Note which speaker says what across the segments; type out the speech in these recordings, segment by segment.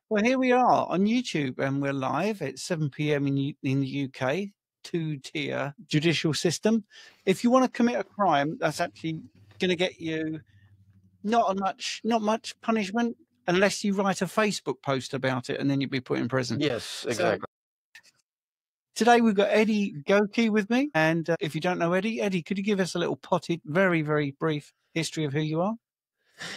Speaker 1: Well, here we are on YouTube, and we're live at 7 p.m. in the UK, two-tier judicial system. If you want to commit a crime, that's actually going to get you not much punishment unless you write a Facebook post about it, and then you'd be put in prison.
Speaker 2: Yes,
Speaker 1: So
Speaker 2: exactly.
Speaker 1: today we've got Eddie Goki with me, and if you don't know Eddie, could you give us a little potted, very, very brief history of who you are?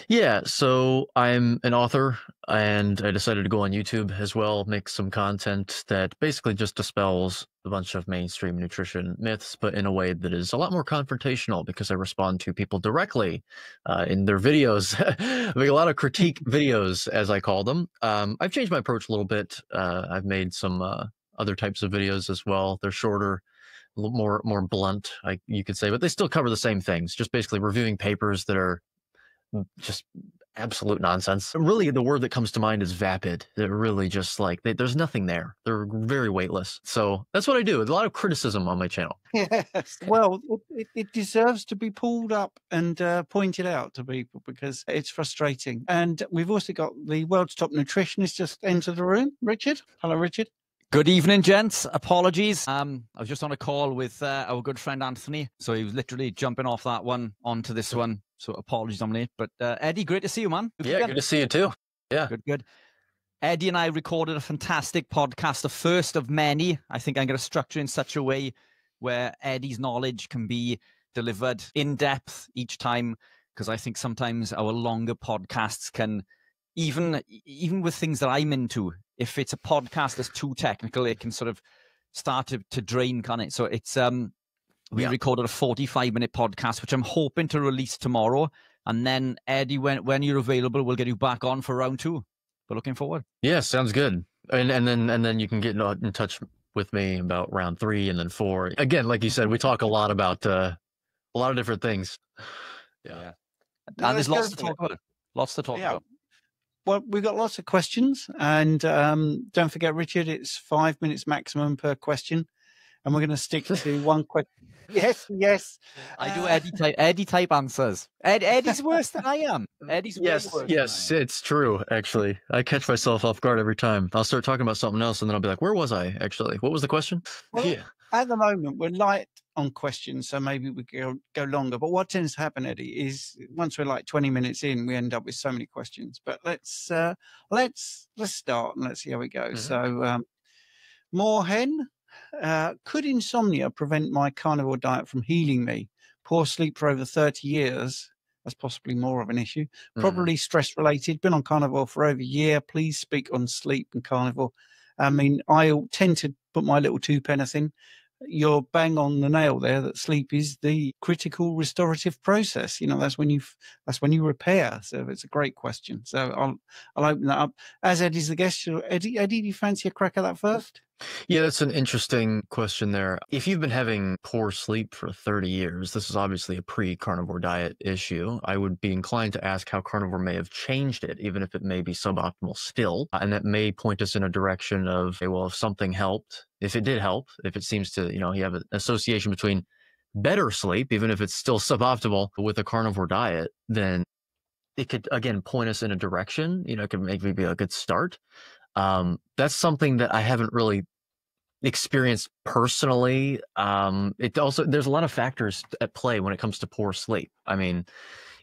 Speaker 2: Yeah, so I'm an author and I decided to go on YouTube as well, make some content that basically just dispels a bunch of mainstream nutrition myths, but in a way that is a lot more confrontational because I respond to people directly in their videos. I make a lot of critique videos, as I call them. I've changed my approach a little bit. I've made some other types of videos as well. They're shorter, a little more blunt, you could say, but they still cover the same things, just basically reviewing papers that are just absolute nonsense. Really, the word that comes to mind is vapid. They're really just like, there's nothing there. They're very weightless. So that's what I do. There's a lot of criticism on my channel.
Speaker 1: Yes. Well, it deserves to be pulled up and pointed out to people because it's frustrating. And we've also got the world's top nutritionist just entered the room, Richard. Hello, Richard.
Speaker 3: Good evening, gents. Apologies. I was just on a call with our good friend Anthony, so he was literally jumping off that one onto this one. So apologies on it. But Eddie, great to see you, man.
Speaker 2: Yeah, good to see you too. Yeah.
Speaker 3: Good. Eddie and I recorded a fantastic podcast, the first of many. I think I'm going to structure in such a way where Eddie's knowledge can be delivered in depth each time, because I think sometimes our longer podcasts can, even with things that I'm into, if it's a podcast that's too technical, it can sort of start to drain, can't it? So it's we recorded a 45-minute podcast, which I'm hoping to release tomorrow. And then Eddie, when you're available, we'll get you back on for round 2. But looking forward.
Speaker 2: Yeah, sounds good. And then you can get in touch with me about round 3 and then 4. Again, like you said, we talk a lot about a lot of different things. Yeah.
Speaker 3: And there's lots to talk about. Lots to talk about.
Speaker 1: Well, we've got lots of questions, and don't forget, Richard, it's 5 minutes maximum per question, and we're going to stick to one question. Yes.
Speaker 3: I do Eddie type answers. Eddie's worse than I am. Eddie's
Speaker 2: yes, it's true. Actually, I catch myself off guard every time. I'll start talking about something else, and then I'll be like, "Where was I actually? What was the question?"
Speaker 1: Well, at the moment, we're light on questions, so maybe we go longer. But what tends to happen, Eddie, is once we're like 20 minutes in, we end up with so many questions. But let's start and let's see how we go. So, Moorhen, could insomnia prevent my carnivore diet from healing me? Poor sleep for over 30 years. That's possibly more of an issue. Probably stress related. Been on carnivore for over a year. Please speak on sleep and carnivore. I mean, I tend to put my little 2 pence in. You're bang on the nail there that sleep is the critical restorative process. You know, that's when you repair. So it's a great question. So I'll open that up. As Eddie's the guest, Eddie, do you fancy a crack at that first?
Speaker 2: Yeah, that's an interesting question there. If you've been having poor sleep for 30 years, this is obviously a pre-carnivore diet issue. I would be inclined to ask how carnivore may have changed it, even if it may be suboptimal still. And that may point us in a direction of, okay, well, if something helped, if it did help, if it seems to, you have an association between better sleep, even if it's still suboptimal with a carnivore diet, then it could, again, point us in a direction, it could maybe be a good start. That's something that I haven't really experienced personally. There's a lot of factors at play when it comes to poor sleep. I mean,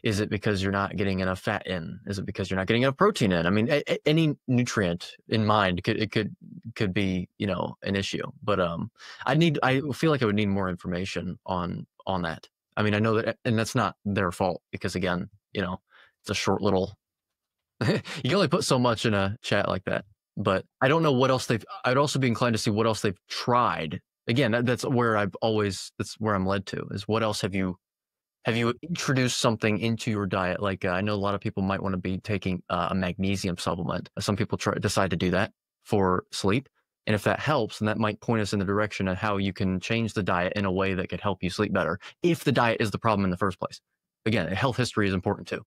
Speaker 2: is it because you're not getting enough fat in? Is it because you're not getting enough protein in? I mean, any nutrient in mind could be, an issue, but, I feel like I would need more information on that. I mean, I know that, and that's not their fault because again, it's a short little, you can only put so much in a chat like that. But I don't know what else I'd also be inclined to see what else they've tried. Again, that's where that's where I'm led to, is what else have you introduced something into your diet? Like, I know a lot of people might want to be taking a magnesium supplement. Some people decide to do that for sleep. And if that helps, then that might point us in the direction of how you can change the diet in a way that could help you sleep better, if the diet is the problem in the first place. Again, health history is important too.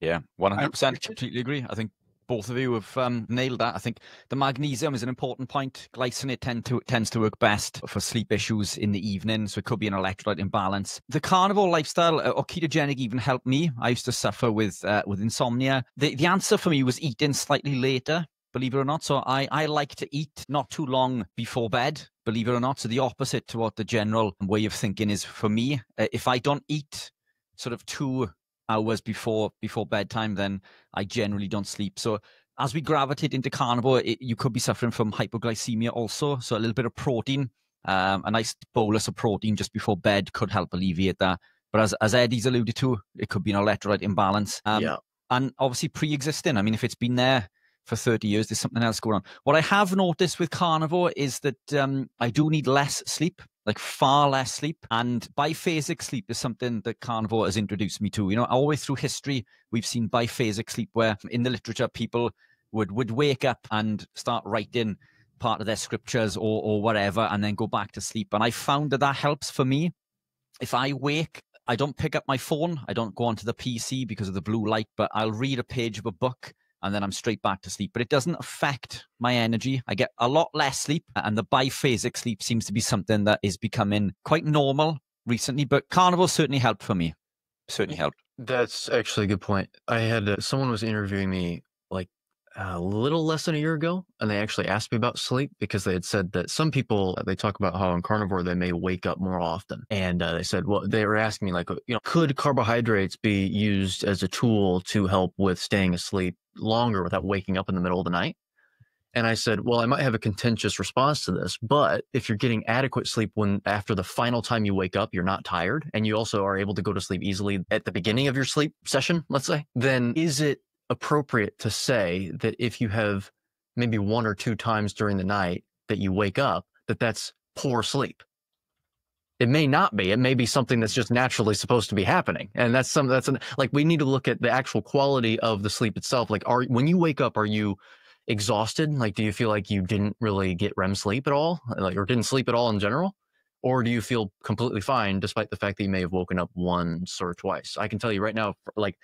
Speaker 3: Yeah, 100%. Completely agree. I think Both of you have nailed that. I think the magnesium is an important point. Glycinate tends to work best for sleep issues in the evening, so it could be an electrolyte imbalance. The carnivore lifestyle or ketogenic even helped me. I used to suffer with insomnia. The answer for me was eating slightly later, believe it or not. So I like to eat not too long before bed, believe it or not. So the opposite to what the general way of thinking is for me. If I don't eat sort of 2 hours before bedtime, then I generally don't sleep. So as we gravitate into carnivore, you could be suffering from hypoglycemia also. So a little bit of protein, a nice bolus of protein just before bed could help alleviate that. But as Eddie's alluded to, it could be an electrolyte imbalance. And obviously pre-existing. I mean, if it's been there for 30 years, there's something else going on. What I have noticed with carnivore is that I do need less sleep, like far less sleep. And biphasic sleep is something that carnivore has introduced me to. You know, all the way through history, we've seen biphasic sleep where in the literature, people would wake up and start writing part of their scriptures or whatever, and then go back to sleep. And I found that helps for me. If I wake, I don't pick up my phone. I don't go onto the PC because of the blue light, but I'll read a page of a book and then I'm straight back to sleep. But it doesn't affect my energy. I get a lot less sleep, and the biphasic sleep seems to be something that is becoming quite normal recently. But carnivore certainly helped for me. Certainly helped.
Speaker 2: That's actually a good point. I had someone was interviewing me like a little less than a year ago, and they actually asked me about sleep because they had said that some people, they talk about how on carnivore they may wake up more often. And they said, well, they were asking me like, you know, could carbohydrates be used as a tool to help with staying asleep longer without waking up in the middle of the night? And I said, well, I might have a contentious response to this, but if you're getting adequate sleep when after the final time you wake up, you're not tired, and you also are able to go to sleep easily at the beginning of your sleep session, let's say, then is it appropriate to say that if you have maybe 1 or 2 times during the night that you wake up, that's poor sleep? It may not be. It may be something that's just naturally supposed to be happening. And like, we need to look at the actual quality of the sleep itself. Like, when you wake up, are you exhausted? Like, do you feel like you didn't really get REM sleep at all? Like, or didn't sleep at all in general? Or do you feel completely fine despite the fact that you may have woken up once or twice? I can tell you right now, like,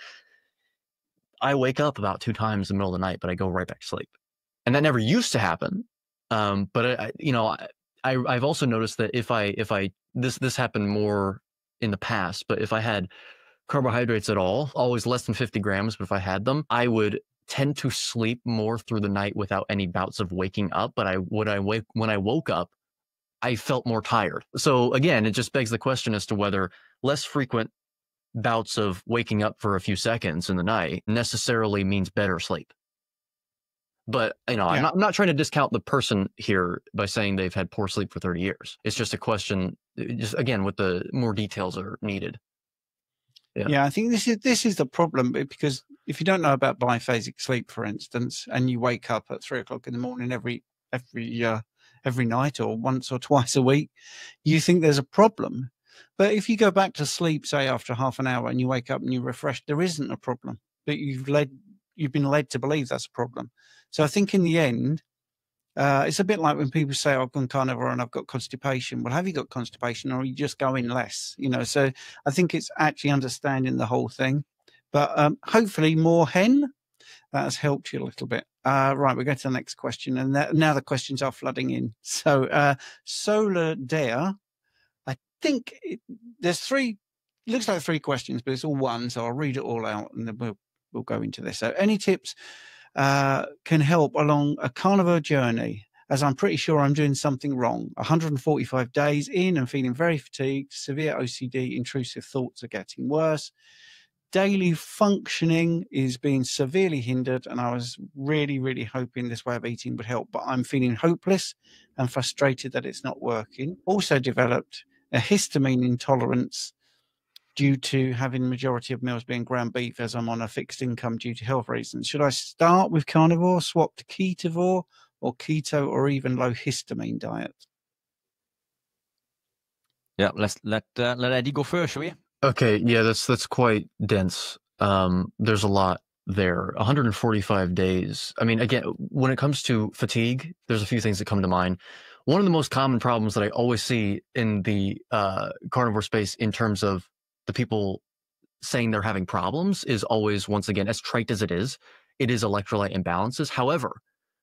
Speaker 2: I wake up about 2 times in the middle of the night, but I go right back to sleep. And that never used to happen. But I've also noticed that if this happened more in the past, but if I had carbohydrates at all, always less than 50 grams, but if I had them, I would tend to sleep more through the night without any bouts of waking up. But when I woke up, I felt more tired. So again, it just begs the question as to whether less frequent bouts of waking up for a few seconds in the night necessarily means better sleep. But, you know, I'm not trying to discount the person here by saying they've had poor sleep for 30 years. It's just a question, just again, with the more details are needed.
Speaker 1: Yeah, I think this is the problem, because if you don't know about biphasic sleep, for instance, and you wake up at 3 o'clock in the morning every night or once or twice a week, you think there's a problem. But if you go back to sleep, say after half an hour, and you wake up and you're refreshed, there isn't a problem. But you've been led to believe that's a problem. So I think in the end, it's a bit like when people say, I've gone carnivore and I've got constipation. Well, have you got constipation, or are you just going less? You know, so I think it's actually understanding the whole thing. But hopefully more that has helped you a little bit. Right, we'll go to the next question. And now the questions are flooding in. So Solar Dare, I think there's looks like 3 questions, but it's all one. So I'll read it all out and then we'll go into this. So any tips can help along a carnivore journey, as I'm pretty sure I'm doing something wrong. 145 days in and feeling very fatigued, severe OCD, intrusive thoughts are getting worse. Daily functioning is being severely hindered, and I was really, really hoping this way of eating would help, but I'm feeling hopeless and frustrated that it's not working. Also developed a histamine intolerance due to having the majority of meals being ground beef, as I'm on a fixed income due to health reasons. Should I start with carnivore, swap to ketovore, or keto, or even low histamine diet?
Speaker 3: Yeah, let Eddie go first, shall we?
Speaker 2: Okay, yeah, that's quite dense. There's a lot there. 145 days. I mean, again, when it comes to fatigue, there's a few things that come to mind. One of the most common problems that I always see in the carnivore space in terms of the people saying they're having problems is always, once again, as trite as it is it is electrolyte imbalances. However,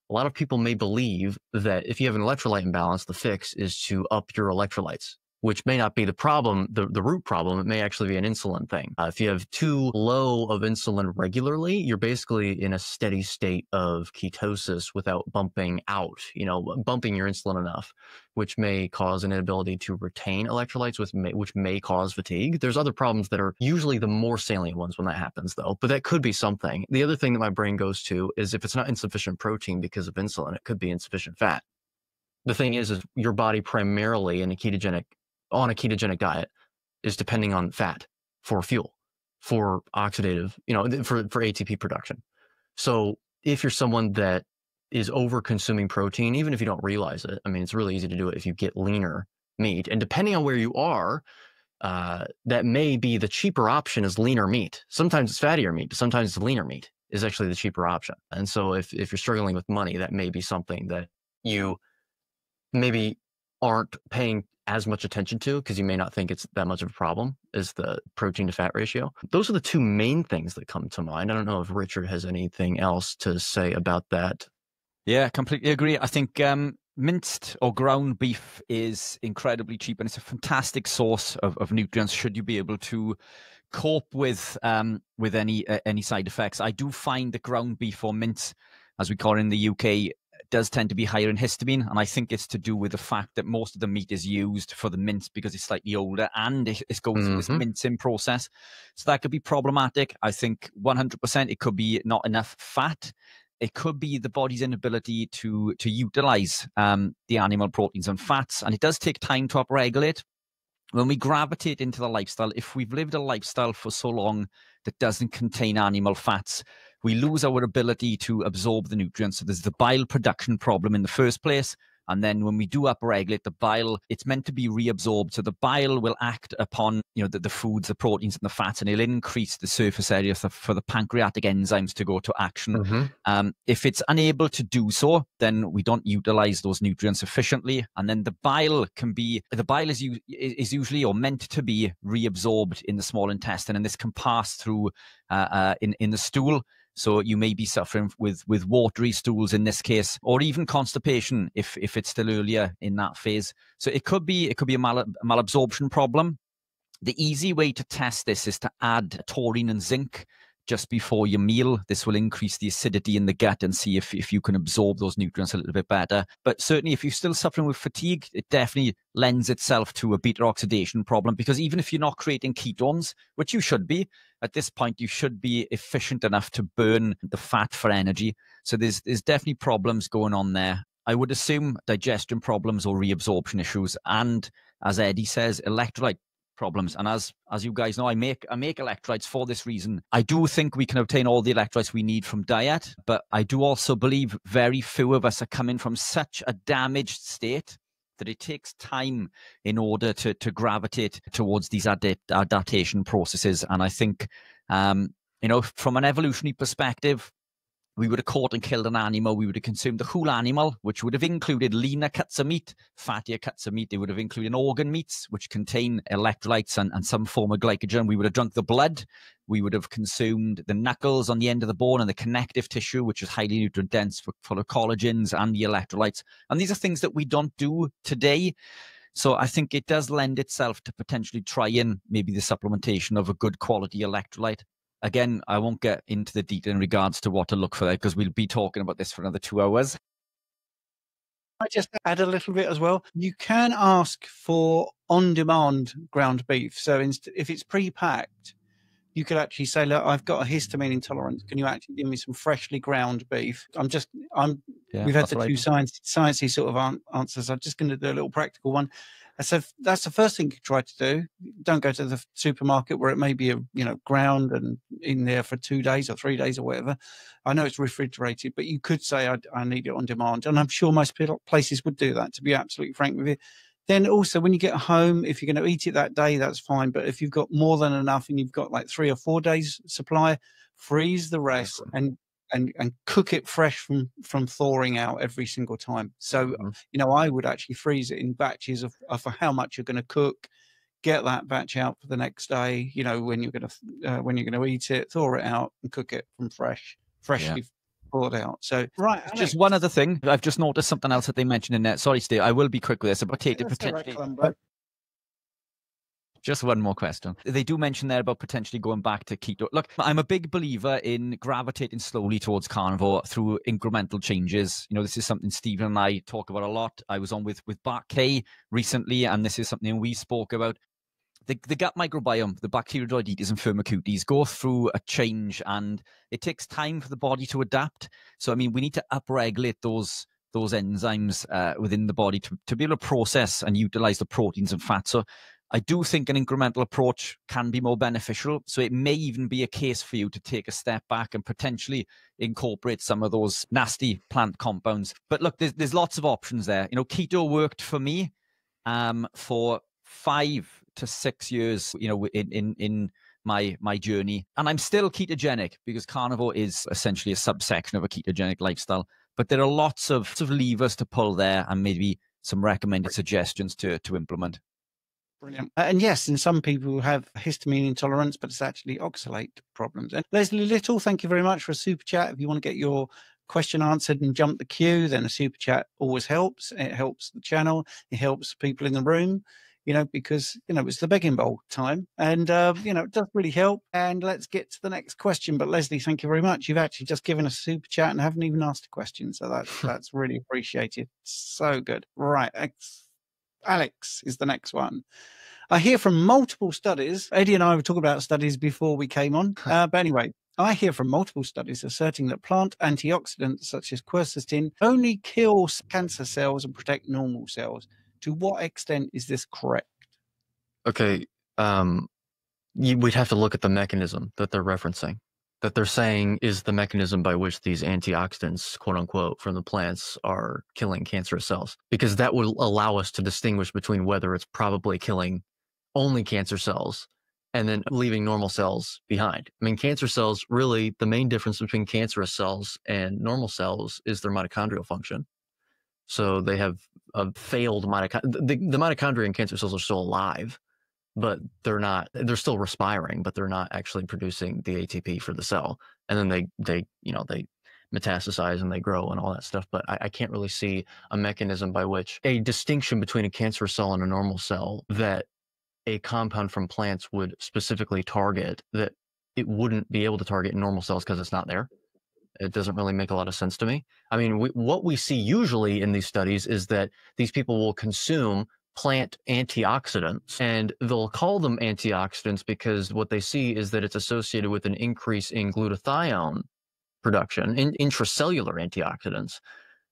Speaker 2: a lot of people may believe that if you have an electrolyte imbalance, the fix is to up your electrolytes, which may not be the problem, the root problem. It may actually be an insulin thing. If you have too low of insulin regularly, you're basically in a steady state of ketosis without bumping out, bumping your insulin enough, which may cause an inability to retain electrolytes, which may cause fatigue. There's other problems that are usually the more salient ones when that happens, though, but that could be something. The other thing that my brain goes to is if it's not insufficient protein because of insulin, it could be insufficient fat. The thing is your body primarily on a ketogenic diet is depending on fat for fuel, for oxidative, for ATP production. So if you're someone that is over consuming protein, even if you don't realize it, I mean, it's really easy to do it if you get leaner meat. And depending on where you are, that may be the cheaper option is leaner meat. Sometimes it's fattier meat, but sometimes it's leaner meat is actually the cheaper option. And so if you're struggling with money, that may be something that you maybe aren't paying as much attention to because you may not think it's that much of a problem as the protein to fat ratio. Those are the two main things that come to mind. I don't know if Richard has anything else to say about that.
Speaker 3: Yeah, completely agree. I think minced or ground beef is incredibly cheap and it's a fantastic source of nutrients should you be able to cope with any side effects. I do find that ground beef or mince, as we call it in the UK, does tend to be higher in histamine, and I think it's to do with the fact that most of the meat is used for the mince because it's slightly older and it's going through this mincing process. So that could be problematic. I think 100% it could be not enough fat. It could be the body's inability to utilize the animal proteins and fats, and it does take time to upregulate. When we gravitate into the lifestyle, if we've lived a lifestyle for so long that doesn't contain animal fats, we lose our ability to absorb the nutrients. So there's the bile production problem in the first place. And then when we do upregulate the bile, it's meant to be reabsorbed. So the bile will act upon, the foods, the proteins and the fats, and it'll increase the surface area for the pancreatic enzymes to go to action. If it's unable to do so, then we don't utilize those nutrients efficiently. And then the bile is usually or meant to be reabsorbed in the small intestine, and this can pass through in the stool. So you may be suffering with watery stools in this case, or even constipation if it's still earlier in that phase. So it could be a malabsorption problem. The easy way to test this is to add taurine and zinc just before your meal. This will increase the acidity in the gut and see if you can absorb those nutrients a little bit better. But certainly if you're still suffering with fatigue, it definitely lends itself to a beta oxidation problem, because even if you're not creating ketones, which you should be, at this point, you should be efficient enough to burn the fat for energy. So there's definitely problems going on there. I would assume digestion problems or reabsorption issues. And as Eddie says, electrolyte problems. And as you guys know, I make electrolytes for this reason. I do think we can obtain all the electrolytes we need from diet, but I do also believe very few of us are coming from such a damaged state that it takes time in order to gravitate towards these adaptation processes. And I think, from an evolutionary perspective, we would have caught and killed an animal. We would have consumed the whole animal, which would have included leaner cuts of meat, fattier cuts of meat. They would have included organ meats, which contain electrolytes and some form of glycogen. We would have drunk the blood. We would have consumed the knuckles on the end of the bone and the connective tissue, which is highly nutrient dense, full of collagens and the electrolytes. And these are things that we don't do today. So I think it does lend itself to potentially try in maybe the supplementation of a good quality electrolyte. Again, I won't get into the detail in regards to what to look for there because we'll be talking about this for another 2 hours.
Speaker 1: I just add a little bit as well. You can ask for on-demand ground beef. So if it's pre-packed, you could actually say, look, I've got a histamine intolerance. Can you actually give me some freshly ground beef? We've had the two sciencey sort of answers. I'm just going to do a little practical one. So that's the first thing you try to do. Don't go to the supermarket where it may be ground and in there for 2 days or 3 days or whatever. I know it's refrigerated, but you could say I need it on demand, and I'm sure most places would do that. To be absolutely frank with you. Then also when you get home, if you're going to eat it that day, that's fine. But if you've got more than enough and you've got like 3 or 4 days supply, freeze the rest and cook it fresh from thawing out every single time. So, I would actually freeze it in batches of how much you're going to cook, get that batch out for the next day, when you're going to eat it, thaw it out and cook it from fresh. freshly poured out. So, right.
Speaker 3: Just one other thing. I've just noticed something else that they mentioned in there. Sorry, Steve. I will be quick with this. About taking potentially. Just one more question. They do mention there about potentially going back to keto. Look, I'm a big believer in gravitating slowly towards carnivore through incremental changes. You know, this is something Stephen and I talk about a lot. I was on with Bart Kay recently, and this is something we spoke about. The gut microbiome, the Bacteroidetes and Firmicutes go through a change, and it takes time for the body to adapt. So, I mean, we need to upregulate those enzymes within the body to be able to process and utilize the proteins and fats. So I do think an incremental approach can be more beneficial. So it may even be a case for you to take a step back and potentially incorporate some of those nasty plant compounds. But look, there's lots of options there. You know, keto worked for me for 5 to 6 years, you know, in my journey. And I'm still ketogenic because carnivore is essentially a subsection of a ketogenic lifestyle. But there are lots of levers to pull there, and maybe some recommended suggestions to implement.
Speaker 1: Brilliant. And yes, and some people have histamine intolerance, but it's actually oxalate problems. And Leslie Little, thank you very much for a super chat. If you want to get your question answered and jump the queue, then a super chat always helps. It helps the channel. It helps people in the room, you know, because, you know, it's the begging bowl time, and, you know, it does really help. And let's get to the next question. But Leslie, thank you very much. You've actually just given us a super chat and haven't even asked a question. So that's really appreciated. So good. Right. Alex is the next one. I hear from multiple studies. Eddie and I were talking about studies before we came on. But anyway, I hear from multiple studies asserting that plant antioxidants such as quercetin only kill cancer cells and protect normal cells. To what extent is this correct?
Speaker 2: Okay. We'd have to look at the mechanism that they're referencing. That they're saying is the mechanism by which these antioxidants, quote unquote, from the plants are killing cancerous cells, because that will allow us to distinguish between whether it's probably killing only cancer cells and then leaving normal cells behind. I mean, cancer cells, really, the main difference between cancerous cells and normal cells is their mitochondrial function. So they have a failed mitochondria. The mitochondria in cancer cells are still alive, but they're still respiring, but they're not actually producing the ATP for the cell. And then they metastasize and they grow and all that stuff. But I can't really see a mechanism by which a distinction between a cancerous cell and a normal cell that a compound from plants would specifically target, that it wouldn't be able to target in normal cells because it's not there. It doesn't really make a lot of sense to me. I mean, what we see usually in these studies is that these people will consume plant antioxidants, and they'll call them antioxidants because what they see is that it's associated with an increase in glutathione production, in intracellular antioxidants.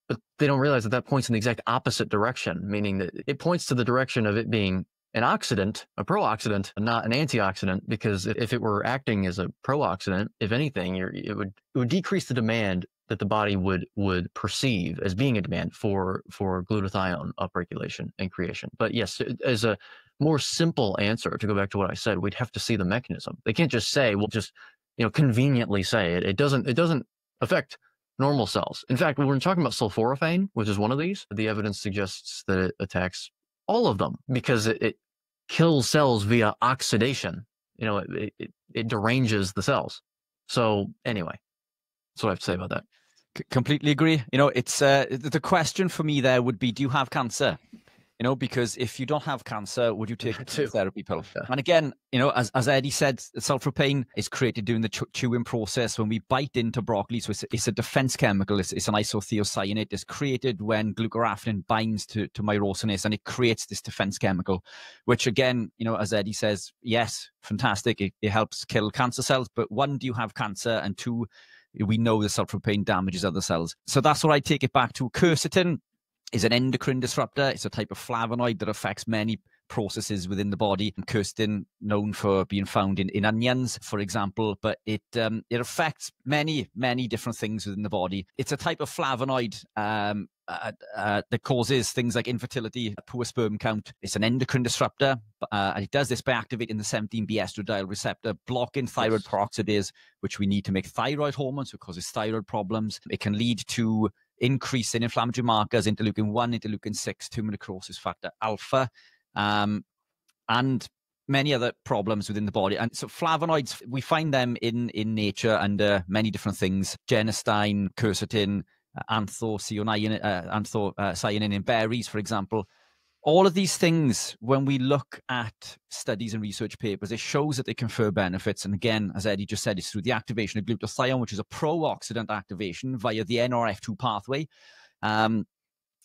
Speaker 2: But they don't realize that points in the exact opposite direction, meaning that it points to the direction of it being an oxidant, a pro-oxidant, not an antioxidant, because if it were acting as a pro-oxidant, if anything, it would decrease the demand that the body would perceive as being a demand for glutathione upregulation and creation. But yes, as a more simple answer, to go back to what I said, we'd have to see the mechanism. They can't just say, well, just, you know, conveniently say it. It doesn't affect normal cells. In fact, when we're talking about sulforaphane, which is one of these, the evidence suggests that it attacks all of them because it kills cells via oxidation. You know, it deranges the cells. So anyway, that's what I have to say about that.
Speaker 3: Completely agree. You know, it's the question for me there would be, do you have cancer? You know, because if you don't have cancer, would you take a therapy pill? Yeah. And again, you know, as Eddie said, sulforaphane is created during the chewing process when we bite into broccoli. So it's a defense chemical. It's an isothiocyanate. It's created when glucoraphanin binds to myrosinase, and it creates this defense chemical, which again, you know, as Eddie says, yes, fantastic. It helps kill cancer cells. But one, do you have cancer? And two, we know the sulforaphane damages other cells. So that's what I take it back to. Quercetin is an endocrine disruptor. It's a type of flavonoid that affects many processes within the body. Quercetin, known for being found in onions, for example, but it affects many different things within the body. It's a type of flavonoid that causes things like infertility, poor sperm count. It's an endocrine disruptor, and it does this by activating the 17B estradiol receptor, blocking thyroid peroxidase, which we need to make thyroid hormones, which causes thyroid problems. It can lead to increase in inflammatory markers, interleukin-1, interleukin-6, tumor necrosis factor alpha, and many other problems within the body. And so flavonoids, we find them in nature under many different things: genistein, quercetin, anthocyanin in berries, for example. All of these things, when we look at studies and research papers, it shows that they confer benefits. And again, as Eddie just said, it's through the activation of glutathione, which is a pro-oxidant activation via the NRF2 pathway,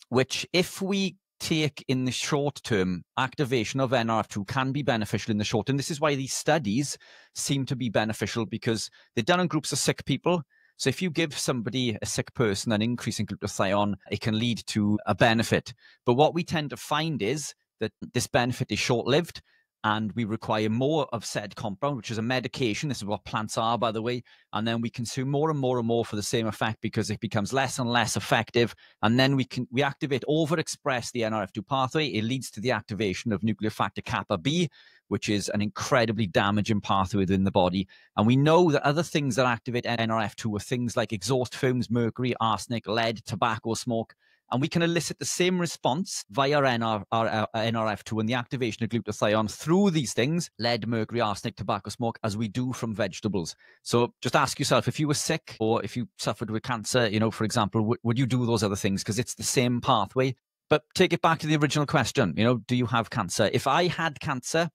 Speaker 3: which if we take in the short term, activation of NRF2 can be beneficial in the short term. This is why these studies seem to be beneficial, because they're done on groups of sick people. So if you give somebody, a sick person, an increase in glutathione, it can lead to a benefit. But what we tend to find is that this benefit is short-lived, and we require more of said compound, which is a medication. This is what plants are, by the way. And then we consume more and more and more for the same effect, because it becomes less and less effective. And then we activate, overexpress the NRF2 pathway. It leads to the activation of nuclear factor kappa B, which is an incredibly damaging pathway within the body. And we know that other things that activate NRF2 are things like exhaust fumes, mercury, arsenic, lead, tobacco smoke. And we can elicit the same response via NRF2 and the activation of glutathione through these things, lead, mercury, arsenic, tobacco smoke, as we do from vegetables. So just ask yourself, if you were sick or if you suffered with cancer, for example, would you do those other things? Because it's the same pathway. But take it back to the original question, do you have cancer? If I had cancer,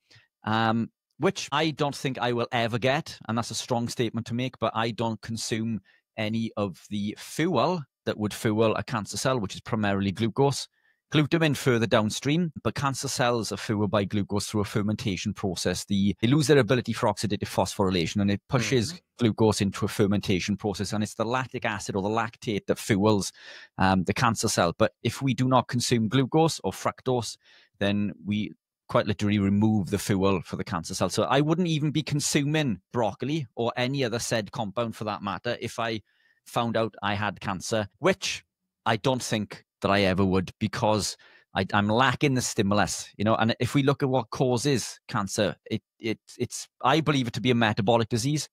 Speaker 3: which I don't think I will ever get, and that's a strong statement to make, but I don't consume any of the fuel that would fuel a cancer cell, which is primarily glucose. Glutamine further downstream, but cancer cells are fueled by glucose through a fermentation process. They lose their ability for oxidative phosphorylation, and it pushes glucose into a fermentation process. And it's the lactic acid or the lactate that fuels the cancer cell. But if we do not consume glucose or fructose, then we quite literally remove the fuel for the cancer cell. So I wouldn't even be consuming broccoli or any other said compound for that matter if I found out I had cancer, which I don't think that I ever would, because I'm lacking the stimulus, and if we look at what causes cancer, it's I believe it to be a metabolic disease.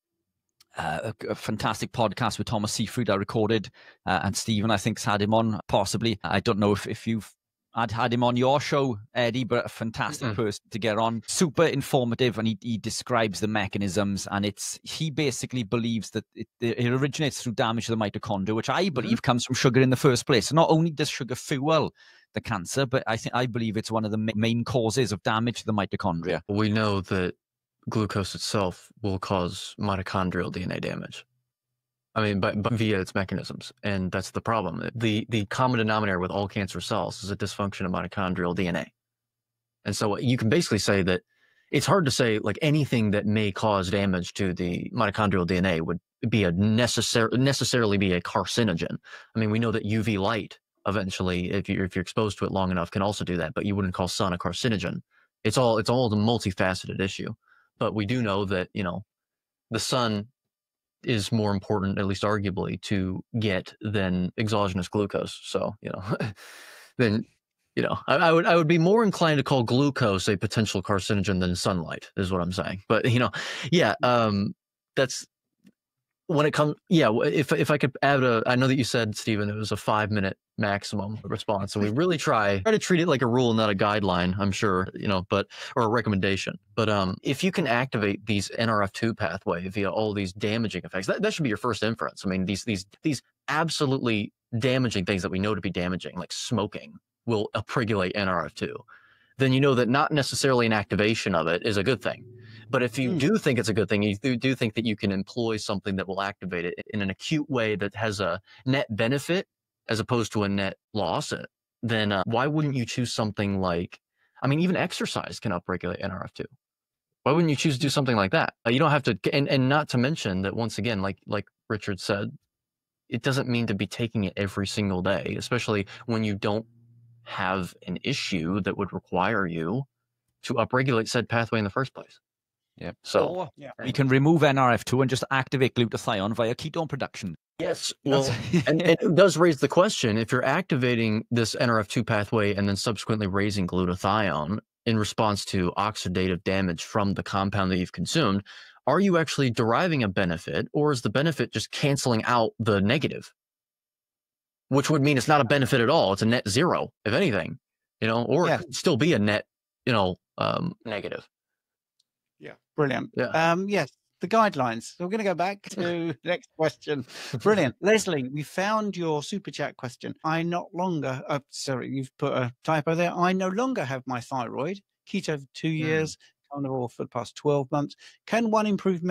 Speaker 3: A fantastic podcast with Thomas Seyfried I recorded, and Stephen, I think, has had him on, possibly. I don't know if you've had him on your show, Eddie, but a fantastic person to get on. Super informative, and he describes the mechanisms, and he basically believes that it originates through damage to the mitochondria, which I believe comes from sugar in the first place. So not only does sugar fuel the cancer, but I believe it's one of the main causes of damage to the mitochondria.
Speaker 2: We know that glucose itself will cause mitochondrial DNA damage. I mean, but via its mechanisms, and that's the problem. The common denominator with all cancer cells is a dysfunction of mitochondrial DNA. And so you can basically say that it's hard to say like anything that may cause damage to the mitochondrial DNA would be necessarily be a carcinogen. I mean, we know that UV light eventually, if you're exposed to it long enough, can also do that, but you wouldn't call sun a carcinogen. It's all a multifaceted issue. But we do know that, the sun is more important, at least arguably, to get than exogenous glucose. So, then, I would be more inclined to call glucose a potential carcinogen than sunlight, is what I'm saying. But, that's when it comes. Yeah. If I could add I know that you said, Stephen, it was a 5-minute maximum response. And we really try to treat it like a rule, not a guideline, I'm sure, or a recommendation. But if you can activate these NRF2 pathway via all these damaging effects, that should be your first inference. I mean, these absolutely damaging things that we know to be damaging, like smoking, will upregulate NRF2. Then you know that not necessarily an activation of it is a good thing. But if you do think it's a good thing, you do think that you can employ something that will activate it in an acute way that has a net benefit as opposed to a net loss, then why wouldn't you choose something like, even exercise can upregulate NRF2. Why wouldn't you choose to do something like that? You don't have to, and not to mention that, once again, like Richard said, it doesn't mean to be taking it every single day, especially when you don't have an issue that would require you to upregulate said pathway in the first place.
Speaker 3: Yeah.
Speaker 2: So
Speaker 3: we can remove NRF2 and just activate glutathione via ketone production.
Speaker 2: Yes. Well, and it does raise the question, if you're activating this NRF2 pathway and then subsequently raising glutathione in response to oxidative damage from the compound that you've consumed, are you actually deriving a benefit, or is the benefit just canceling out the negative? Which would mean it's not a benefit at all. It's a net zero, if anything, or it could still be a net, negative.
Speaker 1: Yeah, brilliant.
Speaker 2: Yeah.
Speaker 1: Yes, the guidelines. So we're going to go back to the next question. Brilliant. Leslie, we found your super chat question. I no longer, sorry, you've put a typo there. I no longer have my thyroid. Keto for 2 years, carnivore for the past 12 months. Can one improve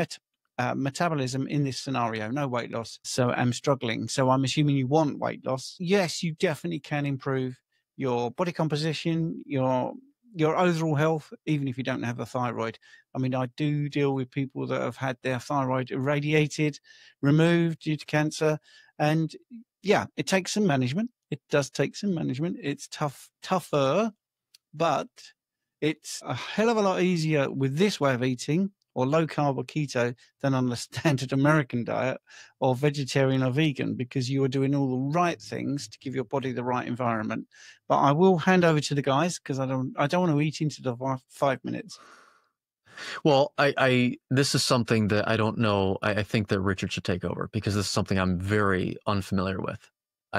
Speaker 1: metabolism in this scenario? No weight loss. So I'm struggling. So I'm assuming you want weight loss. Yes, you definitely can improve your body composition, your overall health, even if you don't have a thyroid. I mean, I do deal with people that have had their thyroid irradiated, removed due to cancer. And yeah, it takes some management. It does take some management. It's tougher, but it's a hell of a lot easier with this way of eating, or low carb or keto, than on the standard American diet or vegetarian or vegan, because you are doing all the right things to give your body the right environment. But I will hand over to the guys because I don't want to eat into the 5 minutes.
Speaker 2: Well, this is something that I don't know. I think that Richard should take over because this is something I'm very unfamiliar with.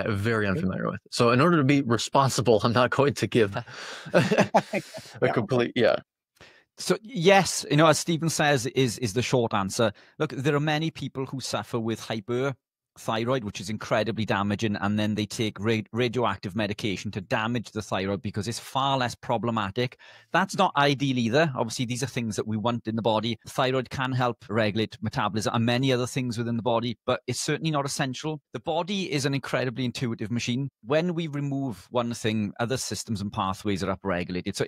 Speaker 2: Very unfamiliar with. So in order to be responsible, I'm not going to give a complete,
Speaker 3: So yes, as Stephen says, is the short answer. Look, there are many people who suffer with hyperthyroid, which is incredibly damaging, and then they take radioactive medication to damage the thyroid because it's far less problematic. That's not ideal either. Obviously, these are things that we want in the body. Thyroid can help regulate metabolism and many other things within the body, but it's certainly not essential. The body is an incredibly intuitive machine. When we remove one thing, other systems and pathways are upregulated. So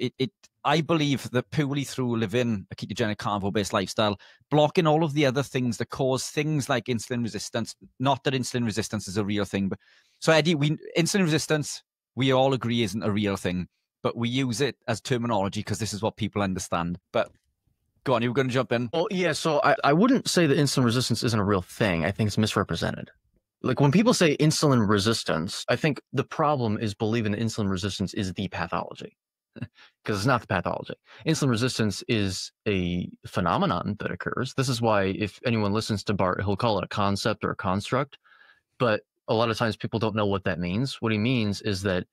Speaker 3: I believe that purely through living a ketogenic carnivore-based lifestyle, blocking all of the other things that cause things like insulin resistance, not that insulin resistance is a real thing, but so Eddie, insulin resistance, we all agree isn't a real thing, but we use it as terminology because this is what people understand. But go on, you were going to jump in.
Speaker 2: Well, yeah, so I wouldn't say that insulin resistance isn't a real thing. I think it's misrepresented. Like when people say insulin resistance, I think the problem is believing that insulin resistance is the pathology. Because it's not the pathology. Insulin resistance is a phenomenon that occurs. This is why if anyone listens to Bart, he'll call it a concept or a construct. But a lot of times people don't know what that means. What he means is that,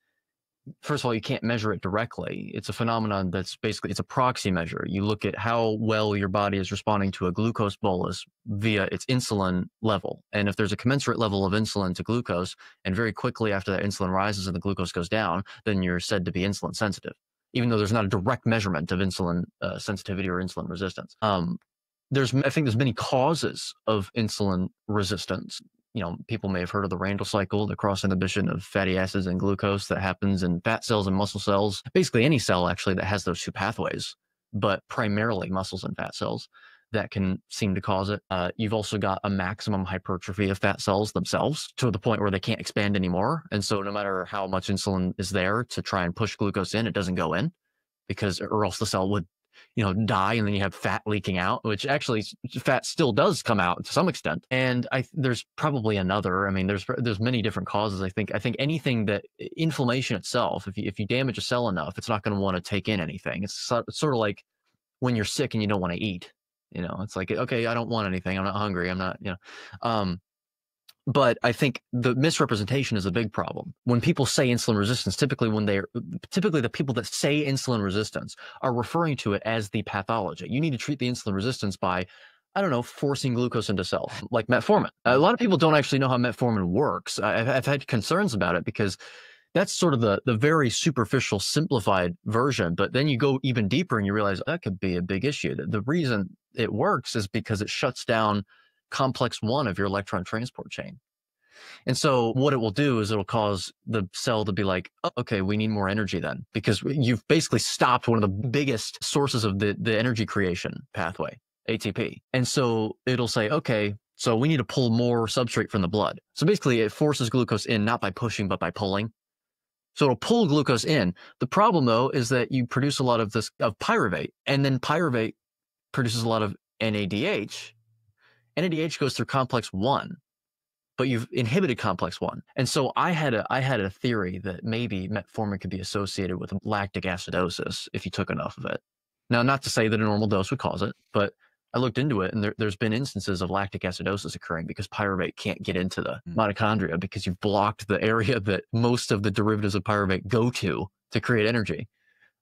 Speaker 2: first of all, you can't measure it directly. It's a phenomenon that's basically, it's a proxy measure. You look at how well your body is responding to a glucose bolus via its insulin level. And if there's a commensurate level of insulin to glucose, and very quickly after that insulin rises and the glucose goes down, then you're said to be insulin sensitive, even though there's not a direct measurement of insulin sensitivity or insulin resistance. I think there's many causes of insulin resistance. People may have heard of the Randle cycle, the cross inhibition of fatty acids and glucose that happens in fat cells and muscle cells, basically any cell actually that has those two pathways, but primarily muscles and fat cells that can seem to cause it. You've also got a maximum hypertrophy of fat cells themselves to the point where they can't expand anymore. And so no matter how much insulin is there to try and push glucose in, it doesn't go in or else the cell would die, and then you have fat leaking out, which actually fat still does come out to some extent. And there's probably another. I mean, there's many different causes. I think anything that inflammation itself, if you damage a cell enough, it's not going to want to take in anything. It's sort of like when you're sick and you don't want to eat. It's like, okay, I don't want anything. I'm not hungry. I'm not. But I think the misrepresentation is a big problem. When people say insulin resistance, typically the people that say insulin resistance are referring to it as the pathology. You need to treat the insulin resistance by, forcing glucose into cells, like metformin. A lot of people don't actually know how metformin works. I've had concerns about it because that's sort of the very superficial, simplified version. But then you go even deeper and you realize that could be a big issue. The reason it works is because it shuts down complex 1 of your electron transport chain. And so what it will do is it'll cause the cell to be like, oh, okay, we need more energy then, because you've basically stopped one of the biggest sources of the energy creation pathway, ATP. And so it'll say, okay, so we need to pull more substrate from the blood. So basically it forces glucose in, not by pushing, but by pulling. So it'll pull glucose in. The problem though is that you produce a lot of pyruvate, and then pyruvate produces a lot of NADH. NADH goes through complex 1, but you've inhibited complex 1. And so I had a theory that maybe metformin could be associated with lactic acidosis if you took enough of it. Now, not to say that a normal dose would cause it, but I looked into it, and there's been instances of lactic acidosis occurring because pyruvate can't get into the mitochondria because you've blocked the area that most of the derivatives of pyruvate go to create energy.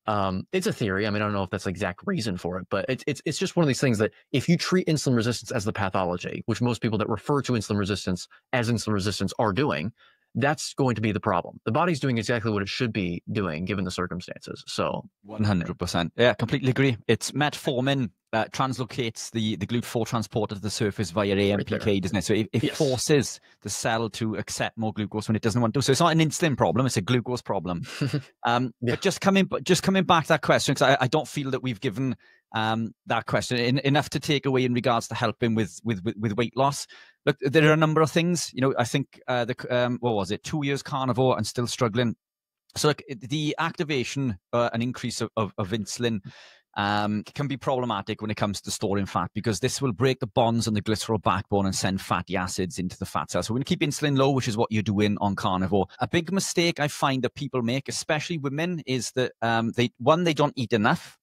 Speaker 2: It's a theory. I mean, I don't know if that's the exact reason for it, but it's just one of these things that if you treat insulin resistance as the pathology, which most people that refer to insulin resistance as insulin resistance are doing, that's going to be the problem. The body's doing exactly what it should be doing given the circumstances. So
Speaker 3: 100%. Yeah, completely agree. It's metformin translocates the GLUT4 transporter to the surface via AMPK,
Speaker 2: Right,
Speaker 3: doesn't it? So it
Speaker 2: yes.
Speaker 3: forces the cell to accept more glucose when it doesn't want to. So it's not an insulin problem; it's a glucose problem.
Speaker 2: Yeah.
Speaker 3: But just coming back to that question, because I don't feel that we've given that question enough to take away in regards to helping with weight loss. Look, there are a number of things. You know, I think what was it? 2 years carnivore and still struggling. So like the activation and increase of insulin can be problematic when it comes to storing fat, because this will break the bonds on the glycerol backbone and send fatty acids into the fat cell. So we're going to keep insulin low, which is what you're doing on carnivore. A big mistake I find that people make, especially women, is that they don't eat enough.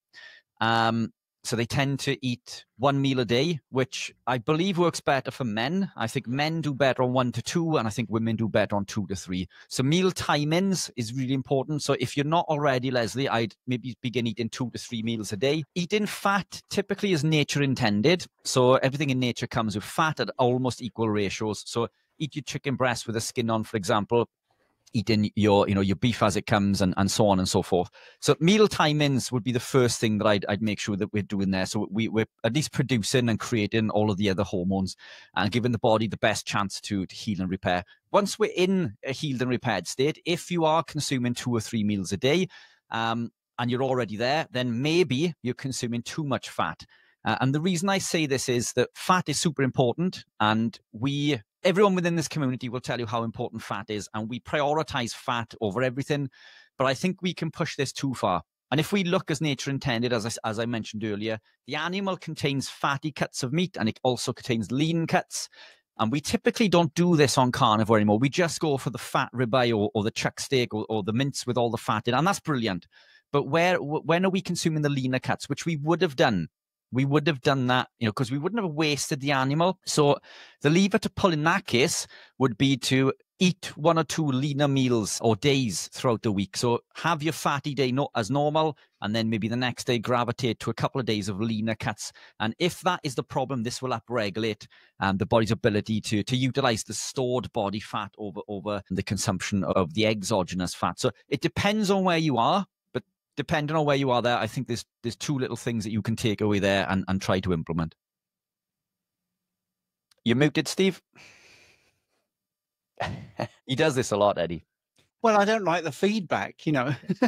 Speaker 3: So they tend to eat one meal a day, which I believe works better for men. I think men do better on 1 to 2, and I think women do better on 2 to 3. So meal timings is really important. So if you're not already, Leslie, I'd maybe begin eating 2 to 3 meals a day. Eating fat typically is nature intended. So everything in nature comes with fat at almost equal ratios. So eat your chicken breast with the skin on, for example. Eating your beef as it comes, and so on and so forth. So meal timings would be the first thing that I'd make sure that we're doing there. So we're at least producing and creating all of the other hormones and giving the body the best chance to heal and repair. Once we're in a healed and repaired state, if you are consuming 2 or 3 meals a day, and you're already there, then maybe you're consuming too much fat. And the reason I say this is that fat is super important, and everyone within this community will tell you how important fat is, and we prioritize fat over everything. But I think we can push this too far. And if we look as nature intended, as I mentioned earlier, the animal contains fatty cuts of meat, and it also contains lean cuts. And we typically don't do this on carnivore anymore. We just go for the fat ribeye or the chuck steak or the mince with all the fat in, and that's brilliant. But when are we consuming the leaner cuts, which we would have done? We would have done that, because we wouldn't have wasted the animal. So the lever to pull in that case would be to eat 1 or 2 leaner meals or days throughout the week. So have your fatty day as normal, and then maybe the next day gravitate to a couple of days of leaner cuts. And if that is the problem, this will upregulate the body's ability to utilize the stored body fat over the consumption of the exogenous fat. So it depends on where you are. Depending on where you are there, I think there's 2 little things that you can take away there and try to implement. You're muted, Steve. He does this a lot, Eddie.
Speaker 1: Well, I don't like the feedback,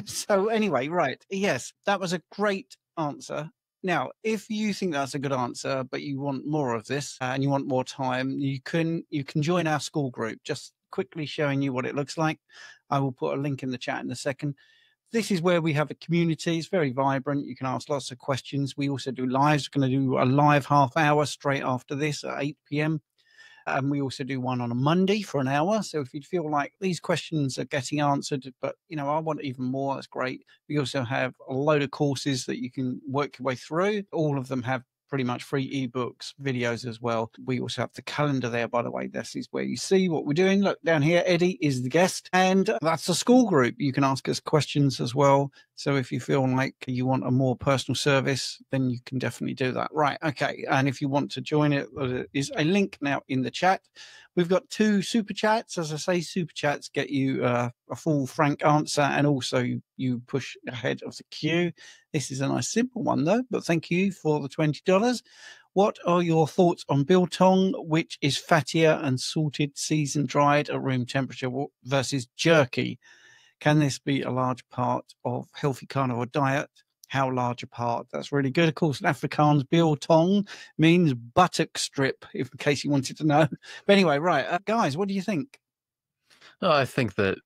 Speaker 1: So anyway, right. Yes, that was a great answer. Now, if you think that's a good answer, but you want more of this and you want more time, you can join our school group. Just quickly showing you what it looks like. I will put a link in the chat in a second. This is where we have a community. It's very vibrant. You can ask lots of questions. We also do lives. We're going to do a live half hour straight after this at 8 p.m. And we also do one on a Monday for an hour. So if you feel like these questions are getting answered, but, I want even more, that's great. We also have a load of courses that you can work your way through. All of them have pretty much free ebooks, videos as well. We also have the calendar there, by the way. This is where you see what we're doing. Look down here, Eddie is the guest, and that's the school group. You can ask us questions as well. So if you feel like you want a more personal service, then you can definitely do that. Right. Okay. And if you want to join it, there is a link now in the chat. We've got 2 super chats. As I say, super chats get you a full frank answer, and also you push ahead of the queue. This is a nice simple one though, but thank you for the $20. What are your thoughts on biltong, which is fattier and salted, seasoned, dried at room temperature, versus jerky? Can this be a large part of healthy carnivore diet? How large a part? That's really good. Of course, in Afrikaans, biltong means buttock strip, in case you wanted to know. But anyway, right, guys, what do you think?
Speaker 2: I think that,